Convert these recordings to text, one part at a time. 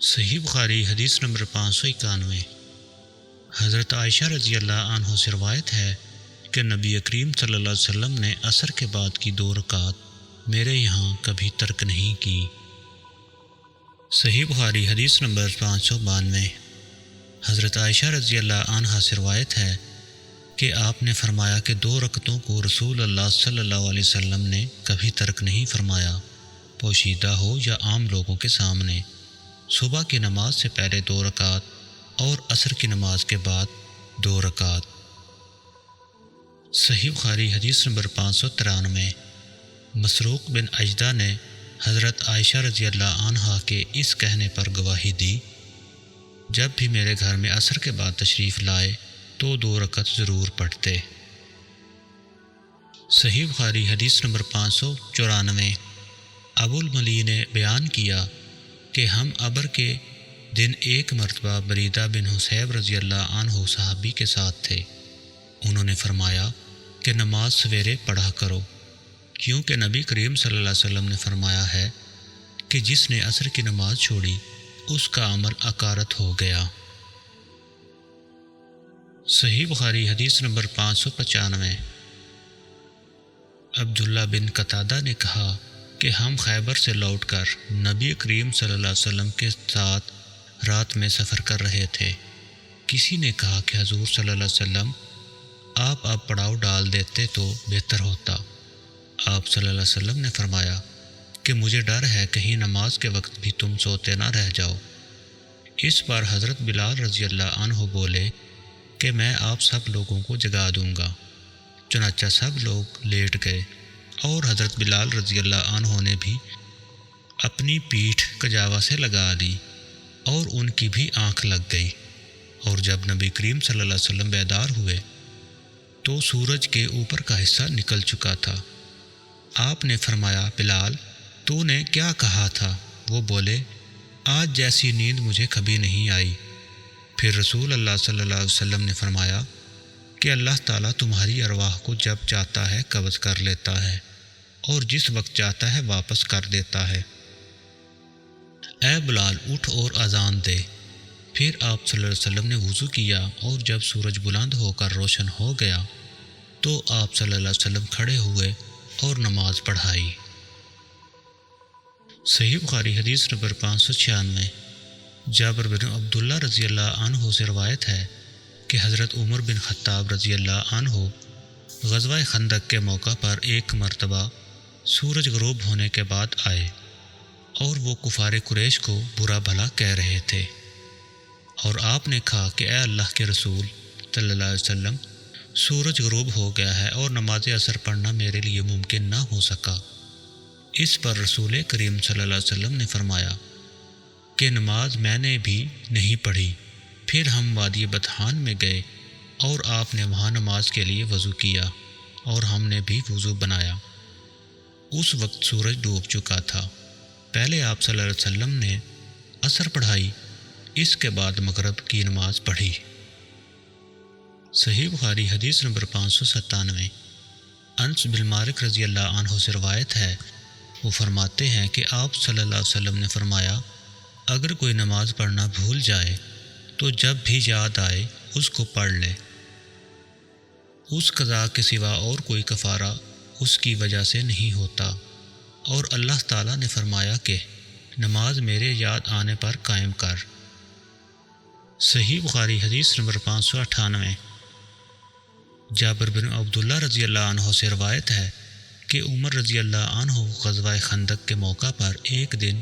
صحیح بخاری حدیث نمبر 591۔ حضرت عائشہ رضی اللہ عنہ سے روایت ہے کہ نبی کریم صلی اللہ علیہ وسلم نے عصر کے بعد کی 2 رکعت میرے یہاں کبھی ترک نہیں کی۔ صحیح بخاری حدیث نمبر 592۔ حضرت عائشہ رضی اللہ عنہ سے روایت ہے کہ آپ نے فرمایا کہ 2 رکعتوں کو رسول اللہ صلی اللہ علیہ وسلم نے کبھی ترک نہیں فرمایا، پوشیدہ ہو یا عام لوگوں کے سامنے۔ صبح کی نماز سے پہلے 2 رکعت اور عصر کی نماز کے بعد 2 رکعت۔ صحیح بخاری حدیث نمبر 593۔ مسروق بن اجدہ نے حضرت عائشہ رضی اللہ عنہا کے اس کہنے پر گواہی دی، جب بھی میرے گھر میں عصر کے بعد تشریف لائے تو 2 رکعت ضرور پڑھتے۔ صحیح بخاری حدیث نمبر 594۔ ابو الملی نے بیان کیا کہ ہم ابر کے دن ایک مرتبہ بریدہ بن حصیب رضی اللہ عنہ صحابی کے ساتھ تھے۔ انہوں نے فرمایا کہ نماز سویرے پڑھا کرو، کیونکہ نبی کریم صلی اللہ علیہ وسلم نے فرمایا ہے کہ جس نے عصر کی نماز چھوڑی اس کا عمل اکارت ہو گیا۔ صحیح بخاری حدیث نمبر 595۔ عبداللہ بن قتادہ نے کہا کہ ہم خیبر سے لوٹ کر نبی کریم صلی اللہ علیہ وسلم کے ساتھ رات میں سفر کر رہے تھے۔ کسی نے کہا کہ حضور صلی اللہ علیہ وسلم آپ اب پڑاؤ ڈال دیتے تو بہتر ہوتا۔ آپ صلی اللہ علیہ وسلم نے فرمایا کہ مجھے ڈر ہے کہیں نماز کے وقت بھی تم سوتے نہ رہ جاؤ۔ اس بار حضرت بلال رضی اللہ عنہ بولے کہ میں آپ سب لوگوں کو جگا دوں گا۔ چنانچہ سب لوگ لیٹ گئے اور حضرت بلال رضی اللہ عنہ نے بھی اپنی پیٹھ کجاوا سے لگا لی اور ان کی بھی آنکھ لگ گئی۔ اور جب نبی کریم صلی اللہ علیہ وسلم بیدار ہوئے تو سورج کے اوپر کا حصہ نکل چکا تھا۔ آپ نے فرمایا بلال تو نے کیا کہا تھا؟ وہ بولے آج جیسی نیند مجھے کبھی نہیں آئی۔ پھر رسول اللہ صلی اللہ علیہ وسلم نے فرمایا کہ اللہ تعالیٰ تمہاری ارواح کو جب چاہتا ہے قبض کر لیتا ہے اور جس وقت چاہتا ہے واپس کر دیتا ہے۔ اے بلال اٹھ اور اذان دے۔ پھر آپ صلی اللہ علیہ وسلم نے وضو کیا اور جب سورج بلند ہو کر روشن ہو گیا تو آپ صلی اللہ علیہ وسلم کھڑے ہوئے اور نماز پڑھائی۔ صحیح بخاری حدیث نمبر 596۔ جابر بن عبداللہ رضی اللہ عنہ سے روایت ہے کہ حضرت عمر بن خطاب رضی اللہ عنہ غزوہ خندق کے موقع پر ایک مرتبہ سورج غروب ہونے کے بعد آئے اور وہ کفار قریش کو برا بھلا کہہ رہے تھے، اور آپ نے کہا کہ اے اللہ کے رسول صلی اللہ علیہ وسلم سورج غروب ہو گیا ہے اور نماز عصر پڑھنا میرے لیے ممکن نہ ہو سکا۔ اس پر رسول کریم صلی اللہ علیہ وسلم نے فرمایا کہ نماز میں نے بھی نہیں پڑھی۔ پھر ہم وادی بطحان میں گئے اور آپ نے وہاں نماز کے لیے وضو کیا اور ہم نے بھی وضو بنایا۔ اس وقت سورج ڈوب چکا تھا۔ پہلے آپ صلی اللہ علیہ وسلم نے عصر پڑھائی، اس کے بعد مغرب کی نماز پڑھی۔ صحیح بخاری حدیث نمبر 597۔ انس بن مالک رضی اللہ عنہ سے روایت ہے، وہ فرماتے ہیں کہ آپ صلی اللہ علیہ وسلم نے فرمایا اگر کوئی نماز پڑھنا بھول جائے تو جب بھی یاد آئے اس کو پڑھ لے، اس قضا کے سوا اور کوئی کفارہ اس کی وجہ سے نہیں ہوتا، اور اللہ تعالیٰ نے فرمایا کہ نماز میرے یاد آنے پر قائم کر۔ صحیح بخاری حدیث نمبر 598۔ جابر بن عبداللہ رضی اللہ عنہ سے روایت ہے کہ عمر رضی اللہ عنہ غزوہ خندق کے موقع پر ایک دن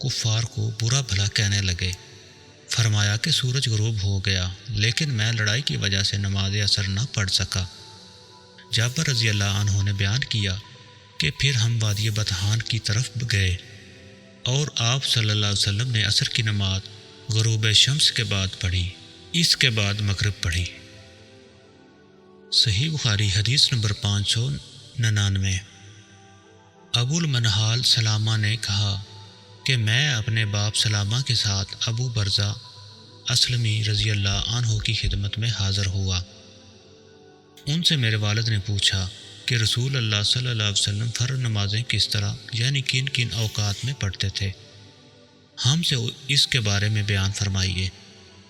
کفار کو برا بھلا کہنے لگے۔ فرمایا کہ سورج غروب ہو گیا لیکن میں لڑائی کی وجہ سے نماز عصر نہ پڑھ سکا۔ جابر رضی اللہ عنہ نے بیان کیا کہ پھر ہم وادی بطحان کی طرف گئے اور آپ صلی اللہ علیہ وسلم نے عصر کی نماز غروب شمس کے بعد پڑھی، اس کے بعد مغرب پڑھی۔ صحیح بخاری حدیث نمبر 599۔ ابو المنہال سلامہ نے کہا کہ میں اپنے باپ سلامہ کے ساتھ ابو برزہ اسلمی رضی اللہ عنہ کی خدمت میں حاضر ہوا۔ ان سے میرے والد نے پوچھا کہ رسول اللہ صلی اللہ علیہ وسلم فرض نمازیں کس طرح یعنی کن کن اوقات میں پڑھتے تھے؟ ہم سے اس کے بارے میں بیان فرمائیے۔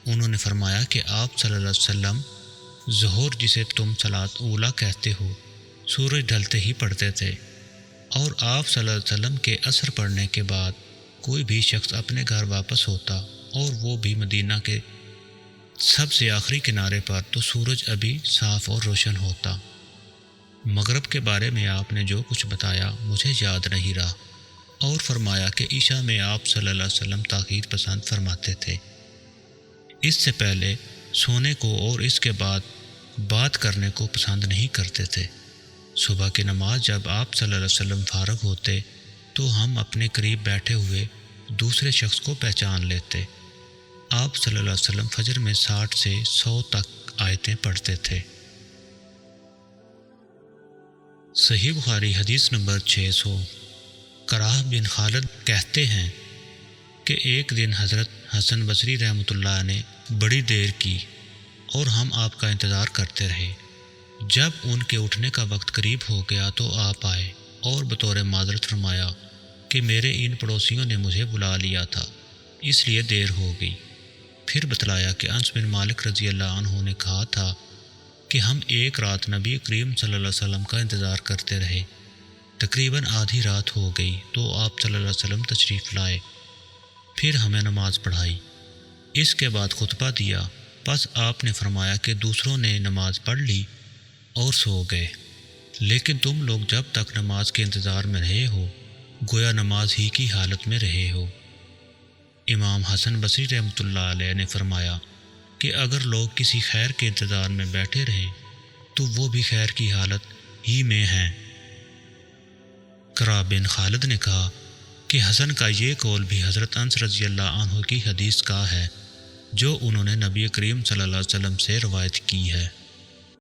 انہوں نے فرمایا کہ آپ صلی اللہ علیہ وسلم ظہر، جسے تم صلاۃ اولیٰ کہتے ہو، سورج ڈھلتے ہی پڑھتے تھے، اور آپ صلی اللہ علیہ وسلم کے عصر پڑھنے کے بعد کوئی بھی شخص اپنے گھر واپس ہوتا، اور وہ بھی مدینہ کے سب سے آخری کنارے پر، تو سورج ابھی صاف اور روشن ہوتا۔ مغرب کے بارے میں آپ نے جو کچھ بتایا مجھے یاد نہیں رہا، اور فرمایا کہ عشاء میں آپ صلی اللہ علیہ وسلم تاخیر پسند فرماتے تھے، اس سے پہلے سونے کو اور اس کے بعد بات کرنے کو پسند نہیں کرتے تھے۔ صبح کی نماز جب آپ صلی اللہ علیہ وسلم فارغ ہوتے تو ہم اپنے قریب بیٹھے ہوئے دوسرے شخص کو پہچان لیتے۔ آپ صلی اللہ علیہ وسلم فجر میں 60 سے 100 تک آیتیں پڑھتے تھے۔ صحیح بخاری حدیث نمبر 600۔ کراہ بن خالد کہتے ہیں کہ ایک دن حضرت حسن بصری رحمۃ اللہ نے بڑی دیر کی اور ہم آپ کا انتظار کرتے رہے۔ جب ان کے اٹھنے کا وقت قریب ہو گیا تو آپ آئے اور بطور معذرت فرمایا کہ میرے ان پڑوسیوں نے مجھے بلا لیا تھا، اس لیے دیر ہو گئی۔ پھر بتلایا کہ انس بن مالک رضی اللہ عنہ نے کہا تھا کہ ہم ایک رات نبی کریم صلی اللہ علیہ وسلم کا انتظار کرتے رہے، تقریباً آدھی رات ہو گئی تو آپ صلی اللہ علیہ وسلم تشریف لائے، پھر ہمیں نماز پڑھائی، اس کے بعد خطبہ دیا، پس آپ نے فرمایا کہ دوسروں نے نماز پڑھ لی اور سو گئے، لیکن تم لوگ جب تک نماز کے انتظار میں رہے ہو گویا نماز ہی کی حالت میں رہے ہو۔ امام حسن بصری رحمۃ اللہ علیہ نے فرمایا کہ اگر لوگ کسی خیر کے انتظار میں بیٹھے رہیں تو وہ بھی خیر کی حالت ہی میں ہیں۔ کراہ بن خالد نے کہا کہ حسن کا یہ قول بھی حضرت انس رضی اللہ عنہ کی حدیث کا ہے جو انہوں نے نبی کریم صلی اللہ علیہ وسلم سے روایت کی ہے۔